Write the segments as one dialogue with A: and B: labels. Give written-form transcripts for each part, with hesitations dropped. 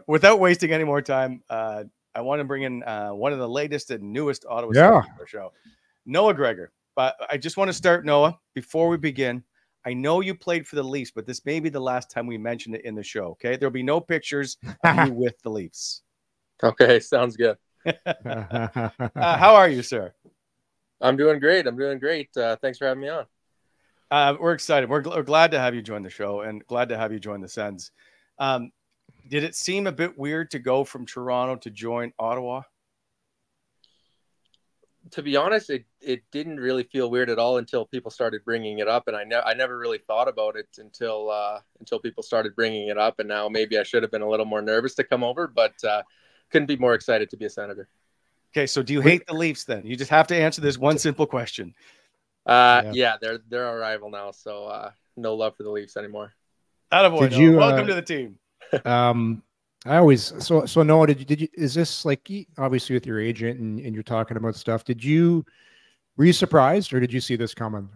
A: without wasting any more time, I want to bring in one of the latest and newest Ottawa
B: Yeah.
A: stars to our show, Noah Gregor. But I just want to start, Noah, before we begin. I know you played for the Leafs, but this may be the last time we mention it in the show, okay? There'll be no pictures of you with the Leafs.
C: Okay, sounds good.
A: How are you, sir?
C: I'm doing great. Thanks for having me on.
A: We're excited. We're glad to have you join the show and glad to have you join the Sens. Did it seem a bit weird to go from Toronto to join Ottawa?
C: To be honest, it didn't really feel weird at all until people started bringing it up, and I never really thought about it until people started bringing it up, and now maybe I should have been a little more nervous to come over, but couldn't be more excited to be a Senator.
A: Okay, so do you hate the Leafs then? You just have to answer this one simple question.
C: Yeah, they're our rival now, so no love for the Leafs anymore.
A: Attaboy, Noah. Welcome to the team.
B: I always so Noah, did you is this like obviously with your agent and you're talking about stuff? Were you surprised or did you see this coming?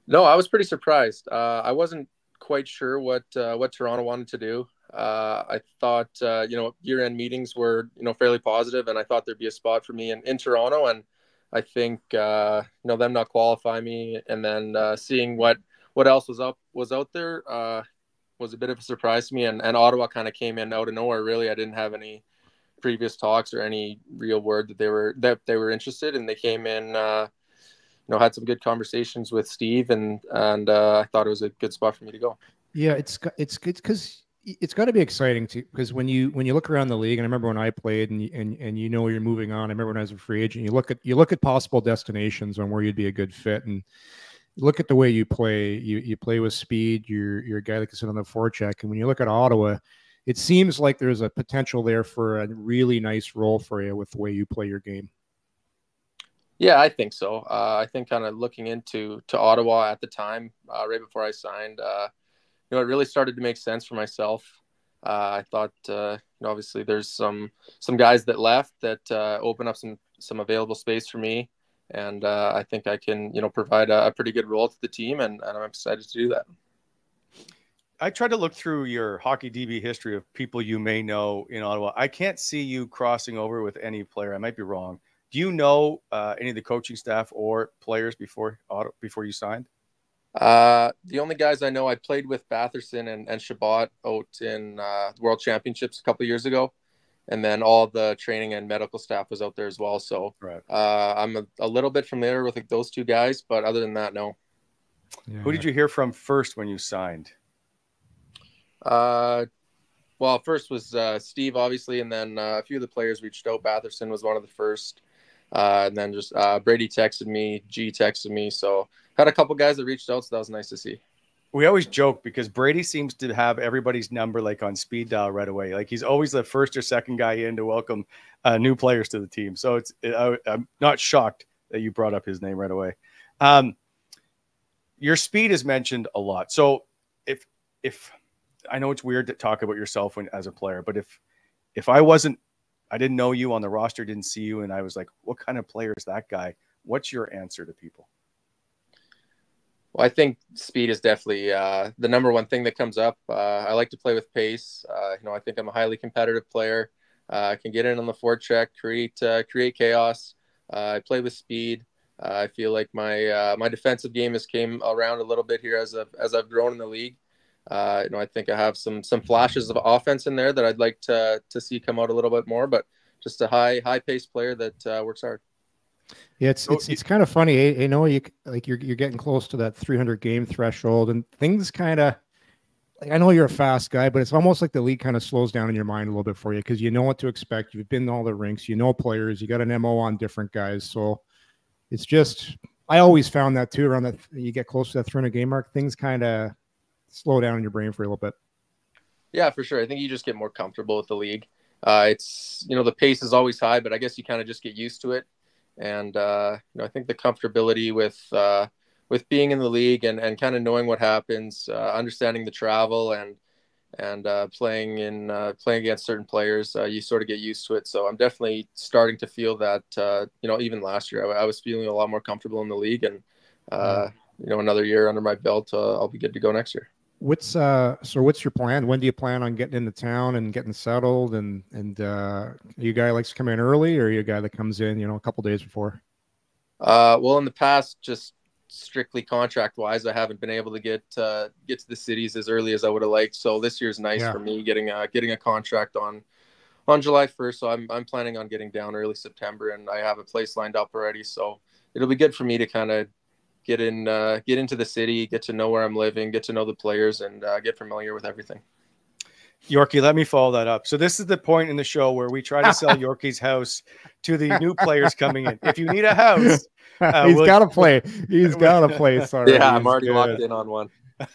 C: No, I was pretty surprised. I wasn't quite sure what Toronto wanted to do. I thought year-end meetings were fairly positive, and I thought there'd be a spot for me in Toronto. And I think them not qualify me, and then seeing what else was out there was a bit of a surprise to me. And Ottawa kind of came in out of nowhere. Really, I didn't have any previous talks or any real word that they were interested, and they came in. Had some good conversations with Steve, and I thought it was a good spot for me to go.
B: Yeah, it's because it's got to be exciting too. Because when you look around the league, and I remember when I played, and you're moving on. I remember when I was a free agent, you look at possible destinations on where you'd be a good fit, and you look at the way you play. You play with speed. You're a guy that can sit on the forecheck, and when you look at Ottawa, it seems like there's a potential there for a really nice role for you with the way you play your game.
C: Yeah, I think so. I think kind of looking into Ottawa at the time, right before I signed, it really started to make sense for myself. I thought, obviously there's some guys that left that open up some available space for me, and I think I can provide a pretty good role to the team, and I'm excited to do that.
A: I tried to look through your hockey DB history of people you may know in Ottawa. I can't see you crossing over with any player. I might be wrong. Do you know any of the coaching staff or players before you signed?
C: The only guys I know, I played with Batherson and Shabbat out in the World Championships a couple of years ago, and then all the training and medical staff was out there as well. So
A: right.
C: I'm a little bit familiar with those two guys, but other than that, no.
A: Yeah. Who did you hear from first when you signed?
C: Well, first was Steve, obviously, and then a few of the players reached out. Batherson was one of the first. And then just Brady texted me, G texted me. So had a couple guys that reached out, so that was nice to see.
A: We always joke because Brady seems to have everybody's number like on speed dial right away. Like he's always the first or second guy in to welcome new players to the team. So I'm not shocked that you brought up his name right away. Your speed is mentioned a lot. So if I know it's weird to talk about yourself as a player, but if I didn't know you on the roster, didn't see you, and I was like, what kind of player is that guy? What's your answer to people?
C: Well, I think speed is definitely the number one thing that comes up. I like to play with pace. I think I'm a highly competitive player. I can get in on the forecheck, create chaos. I play with speed. I feel like my defensive game has came around a little bit here as I've grown in the league. I think I have some flashes of offense in there that I'd like to see come out a little bit more, but just a high paced player that works hard.
B: Yeah, it's kind of funny. I know you're getting close to that 300 game threshold, and things kind of like, I know you're a fast guy, but it's almost like the league kind of slows down in your mind a little bit for you because you know what to expect. You've been to all the rinks, players, you got an MO on different guys, so it's just I always found that too around that you get close to that 300 game mark, things kind of slow down in your brain for a little bit.
C: Yeah, for sure. I think you just get more comfortable with the league. It's the pace is always high, but I guess you kind of just get used to it. And I think the comfortability with being in the league and kind of knowing what happens, understanding the travel and playing against certain players, you sort of get used to it. So I'm definitely starting to feel that. Even last year, I was feeling a lot more comfortable in the league, and another year under my belt, I'll be good to go next year.
B: what's your plan? When do you plan on getting into town and getting settled? And are you a guy that likes to come in early, or are you a guy that comes in, a couple days before?
C: Well, in the past, just strictly contract wise, I haven't been able to get to the cities as early as I would have liked. So this year's nice for me getting a contract on July 1st. So I'm planning on getting down early September, and I have a place lined up already. So it'll be good for me to kind of get into the city, get to know where I'm living, get to know the players, and get familiar with everything.
A: Yorkie, let me follow that up. So this is the point in the show where we try to sell Yorkie's house to the new players coming in. If you need a house,
B: he's got to play. He's got to play. Sorry,
C: yeah, I'm already locked in on one.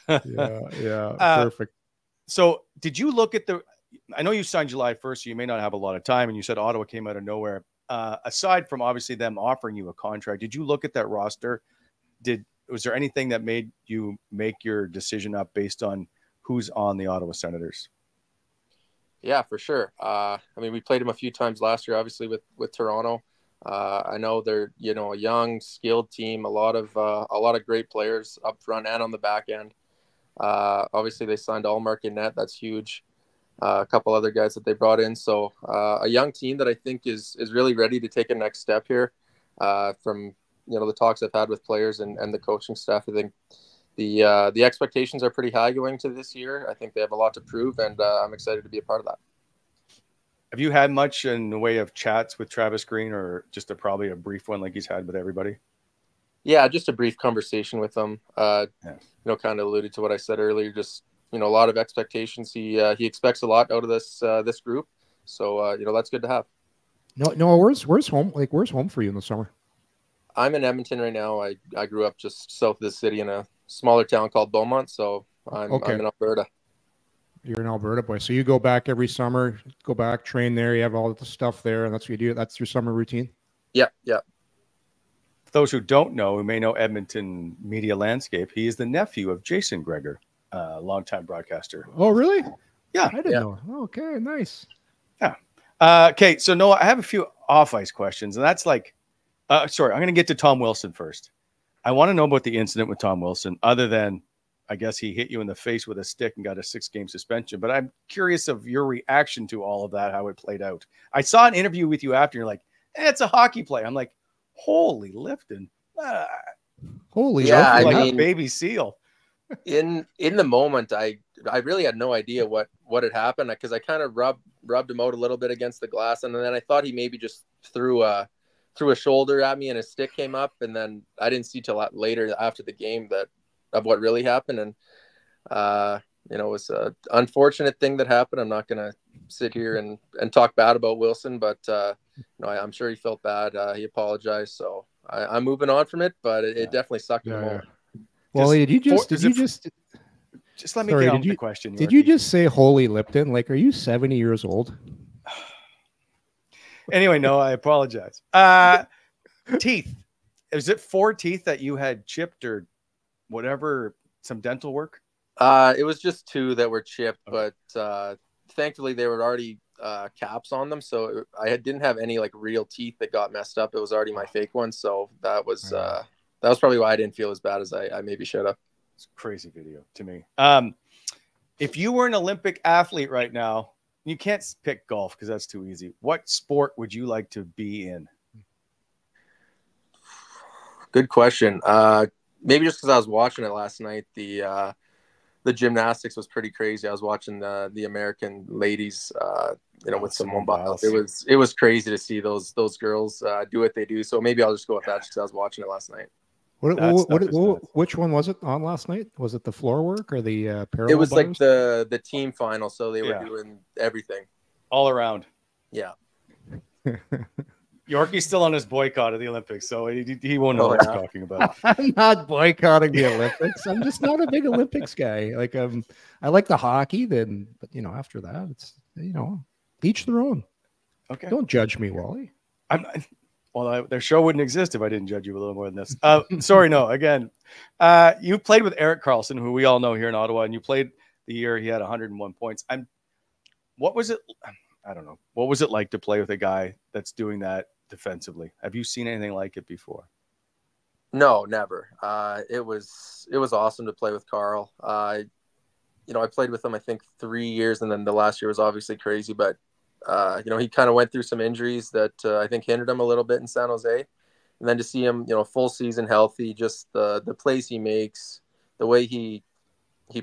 B: Perfect.
A: So did you look at I know you signed July 1st, so you may not have a lot of time, and you said Ottawa came out of nowhere. Aside from obviously them offering you a contract, did you look at that roster? Was there anything that made you make your decision up based on who's on the Ottawa Senators?
C: Yeah, for sure. I mean, we played them a few times last year, obviously with Toronto. I know they're a young, skilled team, a lot of great players up front and on the back end. Obviously, they signed Allmark in net. That's huge. A couple other guys that they brought in. So a young team that I think is really ready to take a next step here. From the talks I've had with players and the coaching staff, I think the expectations are pretty high going to this year. I think they have a lot to prove, and I'm excited to be a part of that.
A: Have you had much in the way of chats with Travis Green, or just probably a brief one like he's had with everybody?
C: Yeah, just a brief conversation with him. Kind of alluded to what I said earlier. Just a lot of expectations. He expects a lot out of this group. So that's good to have.
B: No, where's home? Like, where's home for you in the summer?
C: I'm in Edmonton right now. I grew up just south of the city in a smaller town called Beaumont. So I'm in Alberta.
B: You're an Alberta boy. So you go back every summer, train there. You have all the stuff there, and that's what you do. That's your summer routine.
C: Yeah.
A: For those who don't know, who may know Edmonton media landscape, he is the nephew of Jason Gregor, longtime broadcaster.
B: Oh, really?
A: Yeah.
B: I didn't know. Okay, nice.
A: Yeah. Okay, so Noah, I have a few off-ice questions, and that's like, sorry, I'm going to get to Tom Wilson first. I want to know about the incident with Tom Wilson, other than, I guess he hit you in the face with a stick and got a 6-game suspension. But I'm curious of your reaction to all of that, how it played out. I saw an interview with you after, you're like, it's a hockey play. I'm like, holy lifting.
B: Holy,
C: yeah, I
A: like
C: mean,
A: a baby seal.
C: In the moment, I really had no idea what had happened, because I kind of rubbed him out a little bit against the glass, and then I thought he maybe just threw a shoulder at me and his stick came up, and then I didn't see till later after the game of what really happened. And it was an unfortunate thing that happened. I'm not gonna sit here and talk bad about Wilson, but I'm sure he felt bad. He apologized, so I'm moving on from it, but it definitely sucked in the moment.
B: Well, did you just
A: let me get on the question.
B: Did you just say holy Lipton? Like, are you 70 years old?
A: Anyway, no, I apologize. Teeth. Is it 4 teeth that you had chipped or whatever, some dental work?
C: It was just 2 that were chipped, but thankfully they were already caps on them, so I didn't have any like real teeth that got messed up. It was already my fake ones, so that was probably why I didn't feel as bad as I maybe should have.
A: It's a crazy video to me. If you were an Olympic athlete right now, you can't pick golf because that's too easy. What sport would you like to be in?
C: Good question. Maybe just because I was watching it last night, the gymnastics was pretty crazy. I was watching the American ladies, with Simone Biles. It was crazy to see those girls do what they do. So maybe I'll just go with that just because I was watching it last night.
B: Which one was it on last night? Was it the floor work or the parallel?
C: It was
B: bars?
C: like the team final, so they were doing everything
A: all around.
C: Yeah.
A: Yorkie's still on his boycott of the Olympics, so he won't know what he's talking about.
B: I'm not boycotting the Olympics. I'm just not a big Olympics guy. Like, I like the hockey, but after that, it's each their own.
A: Okay.
B: Don't judge me, Wally.
A: Their show wouldn't exist if I didn't judge you a little more than this. Sorry, no. Again, you played with Erik Karlsson, who we all know here in Ottawa, and you played the year he had 101 points. What was it? I don't know. What was it like to play with a guy that's doing that defensively? Have you seen anything like it before?
C: No, never. It was awesome to play with Carl. I played with him, I think 3 years, and then the last year was obviously crazy, but he kind of went through some injuries that I think hindered him a little bit in San Jose. And then to see him, full season healthy, just the plays he makes, the way he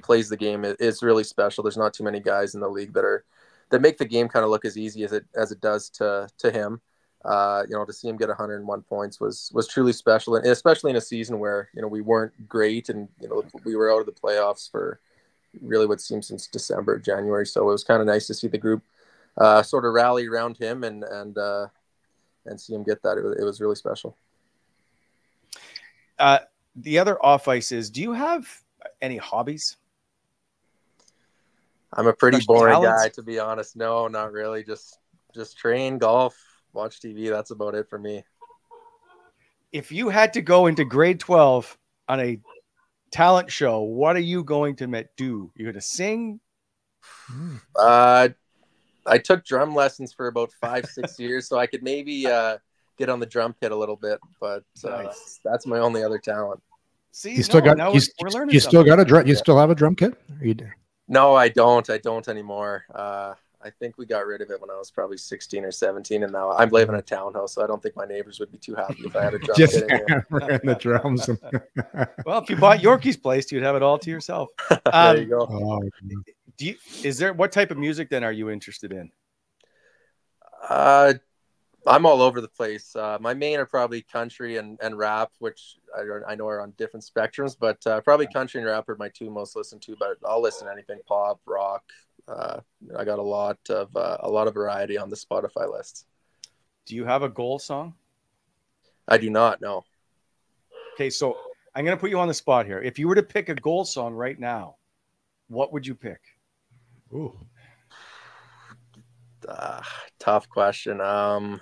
C: plays the game is really special. There's not too many guys in the league that make the game kind of look as easy as it does to him. To see him get 101 points was truly special, and especially in a season where we weren't great, and we were out of the playoffs for really what seemed since January. So it was kind of nice to see the group sort of rally around him and see him get that. It was really special.
A: The other off ice is, do you have any hobbies?
C: I'm a pretty boring guy, to be honest. No, not really. Just train, golf, watch TV. That's about it for me.
A: If you had to go into grade 12 on a talent show, what are you going to do? You're going to sing?
C: I took drum lessons for about 5-6 years, so I could maybe get on the drum kit a little bit, but
A: nice.
C: That's my only other talent.
A: See,
B: you still have a drum kit?
C: No, I don't anymore. I think we got rid of it when I was probably 16 or 17, and now I'm living in a townhouse, so I don't think my neighbors would be too happy if I had a drum kit in here.
B: The drums.
A: Well, if you bought Yorkie's place, you'd have it all to yourself.
C: There you go.
A: What type of music then are you interested in?
C: I'm all over the place. My main are probably country and rap, which I know are on different spectrums, but probably country and rap are my two most listened to, but I'll listen to anything, pop, rock. I got a lot of variety on the Spotify lists.
A: Do you have a goal song?
C: I do not, no.
A: Okay, so I'm going to put you on the spot here. If you were to pick a goal song right now, what would you pick?
B: Ooh.
C: Tough question. I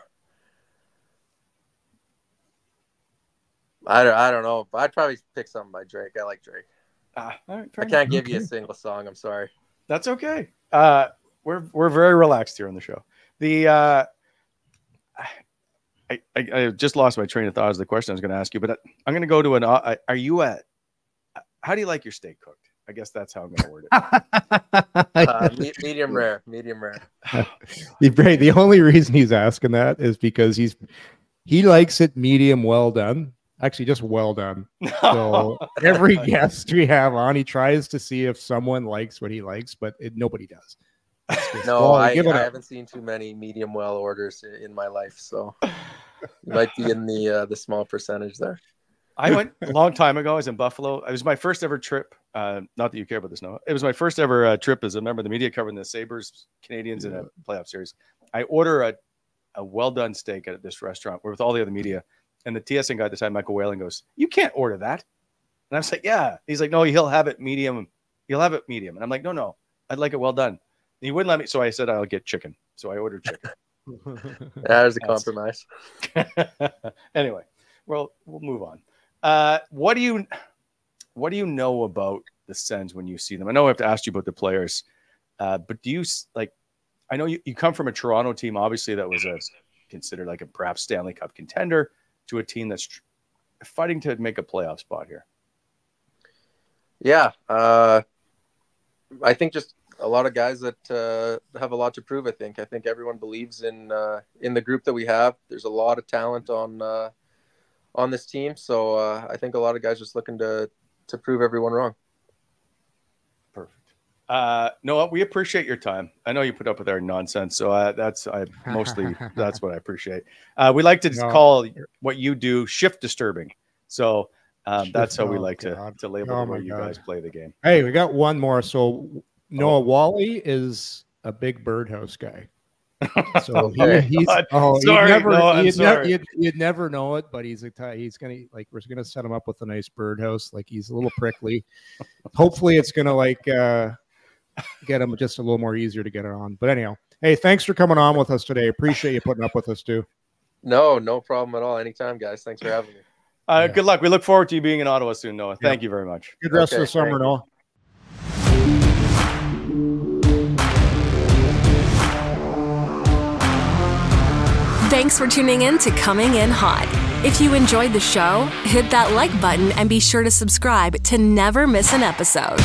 C: don't know. I'd probably pick something by Drake. I like Drake.
A: All right,
C: I can't give you a single song. I'm sorry.
A: That's okay. We're very relaxed here on the show. I just lost my train of thought as the question I was going to ask you, but I'm going to go to how do you like your steak cooked? I guess that's how I'm going to word
C: it. Medium rare.
B: The only reason he's asking that is because he likes it medium well done. Actually, just well done. So every guest we have on, he tries to see if someone likes what he likes, but nobody does.
C: No, I haven't seen too many medium well orders in my life, so you might be in the small percentage there.
A: I went a long time ago. I was in Buffalo. It was my first ever trip. Not that you care about this, Noah. It was my first ever trip as a member of the media covering the Sabres Canadians in a playoff series. I order a well done steak at this restaurant with all the other media. And the TSN guy at the time, Michael Whalen, goes, "You can't order that." And I was like, "Yeah." He's like, "No, he'll have it medium. He'll have it medium." And I'm like, "No, I'd like it well done." And he wouldn't let me. So I said, "I'll get chicken." So I ordered chicken.
C: That was a compromise.
A: Anyway, well, we'll move on. What do you know about the Sens when you see them? I know I have to ask you about the players, but do you like? I know you come from a Toronto team, obviously that was considered like a perhaps Stanley Cup contender, to a team that's fighting to make a playoff spot here.
C: Yeah, I think just a lot of guys that have a lot to prove. I think everyone believes in the group that we have. There's a lot of talent on this team, so I think a lot of guys just looking to prove everyone wrong.
A: Perfect. Noah, we appreciate your time. I know you put up with our nonsense, so that's what I appreciate. We like to call what you do shift disturbing. So that's how we like to label the way you guys play the game.
B: Hey, we got one more. So Noah, Wally is a big birdhouse guy. So you'd never know it, but he's gonna we're gonna set him up with a nice birdhouse. Like, he's a little prickly. Hopefully it's gonna get him just a little more easier to get it on. But anyhow, hey, thanks for coming on with us today. Appreciate you putting up with us too.
C: No problem at all. Anytime, guys. Thanks for having me.
A: Good luck. We look forward to you being in Ottawa soon, Noah. Thank you very much.
B: Good rest of the summer, Noah.
D: Thanks for tuning in to Coming In Hot. If you enjoyed the show, hit that like button and be sure to subscribe to never miss an episode.